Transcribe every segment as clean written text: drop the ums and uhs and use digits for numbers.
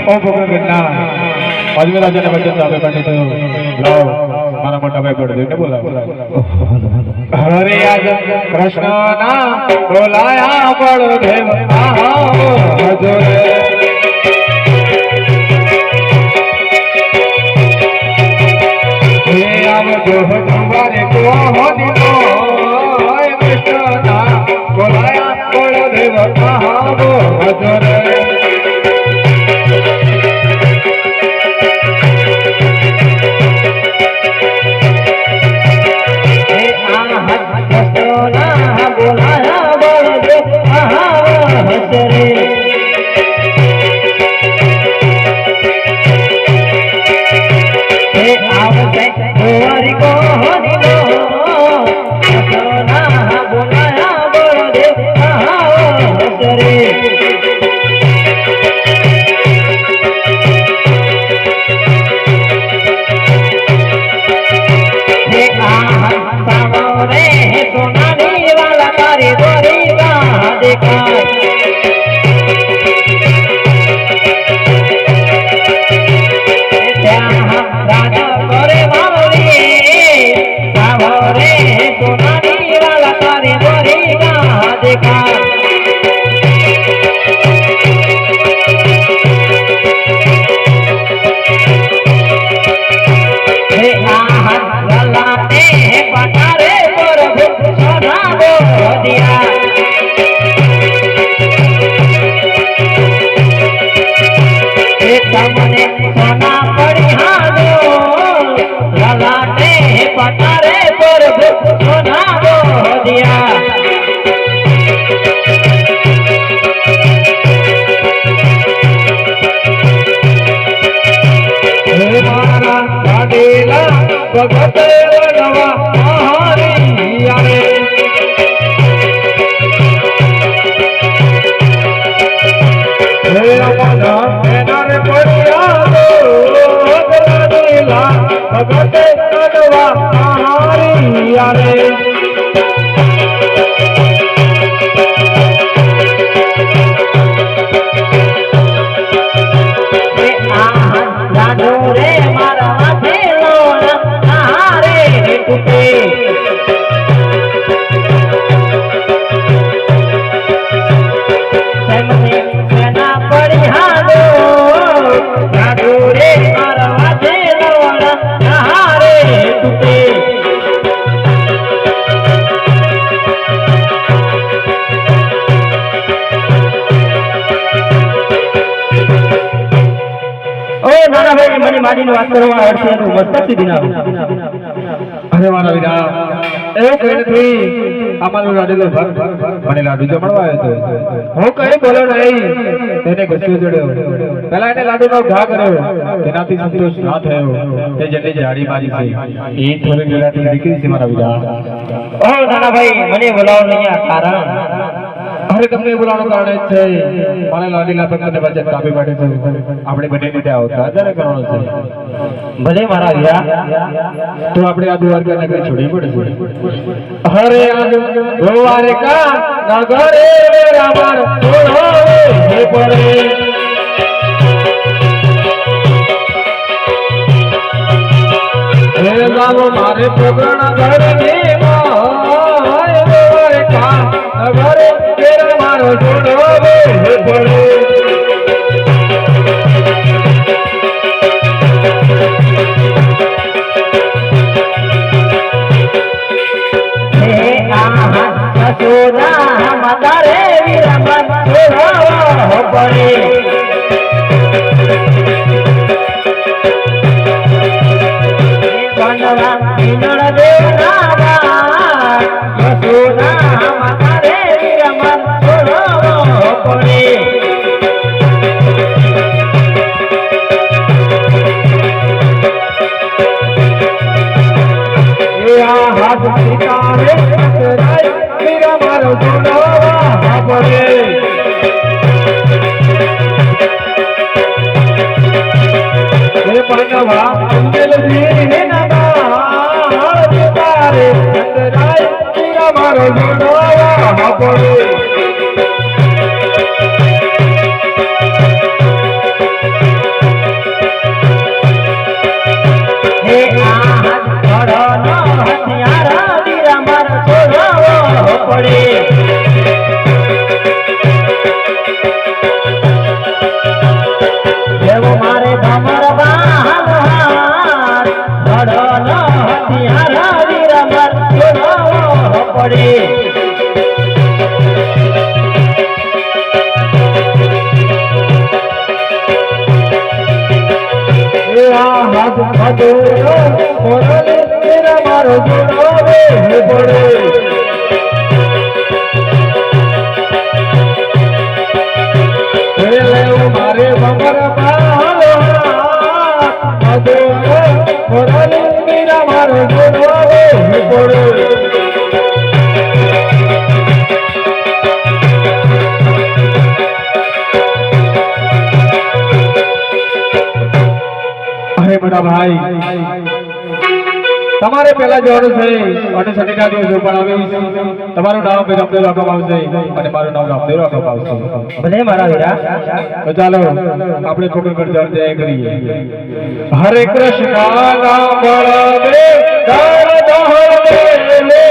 ओ भगवान अजमेर राजा ने वचन आपे काटे तो लाओ मारा मोटा भाई पड़ दे बोला हरे आज कृष्ण ना बोलाया बलदेव आओ हजूर हे आव जो तुम्हारे को होनी तो कृष्ण ना बोलाया बलदेव आओ हजूर વાત કરવા અર્થે તો મસ્તક સુધી ના અરે મારા વીરા એ કઈ નથી અમારો લાડેલો મને લાડુ જમણવા આવ્યો તો હું કઈ બોલો નહીં તેને ગુસ્સો ચડ્યો પેલા એને લાડુનો ઘા કર્યો તેનાથી સંતોષ ના થયો તે જલ્દી જાડી મારી છે એ થોડી ગરાટી દીકરી છે મારા વીરા ઓ નાના ભાઈ મને બોલાવો નહીં આ કારણ અરે તમને બોલાવવાનું કારણ છે મને લાડીલા ભક્તને વચ્ચે કાપી માટે છે આપણે બંને રીતે આવતા ત્યારે કરવાનો છે ભલે મારા વીરા તો આપણે આ દ્વારકા નગરી છોડી પડશે હરે આજ દ્વારકા નગરે રામર છોડો પડે હે ગામો મારે પોગણ ઘરની માય દ્વારકા નગરે કેરા મારો છોડો પડે સોના મદારે વિરમન છોડો પડે બનવા વિનળ દેવના સોના મદારે વિરમન છોડો પડે હાથ સીતારે મારો છોડવા પડે અધૂરો મોરલી મીરા મારો જોડાવે પડે મારે બમર પાલો અધૂરો મોરલી મીરા મારો જોડાવે પડે બડા ભાઈ તમારે પહેલા જવાનું છે અને સટીના દિવસો પણ આવે તમારું નામ રામદેવ રાખવામાં આવશે અને મારું નામ રામદેવ રાખવામાં આવશે ભલે મારા વીરા તો ચાલો આપણે છોકરી પર જય કરીએ હરે કૃષ્ણ નામ બળદે દર દહરે લે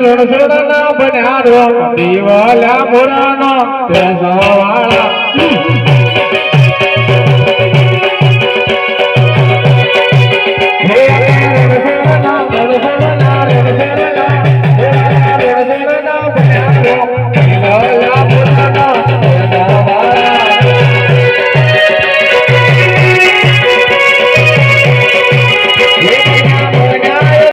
રણછોડના બન્યા દિવાલા મોરાનો તે સવાળા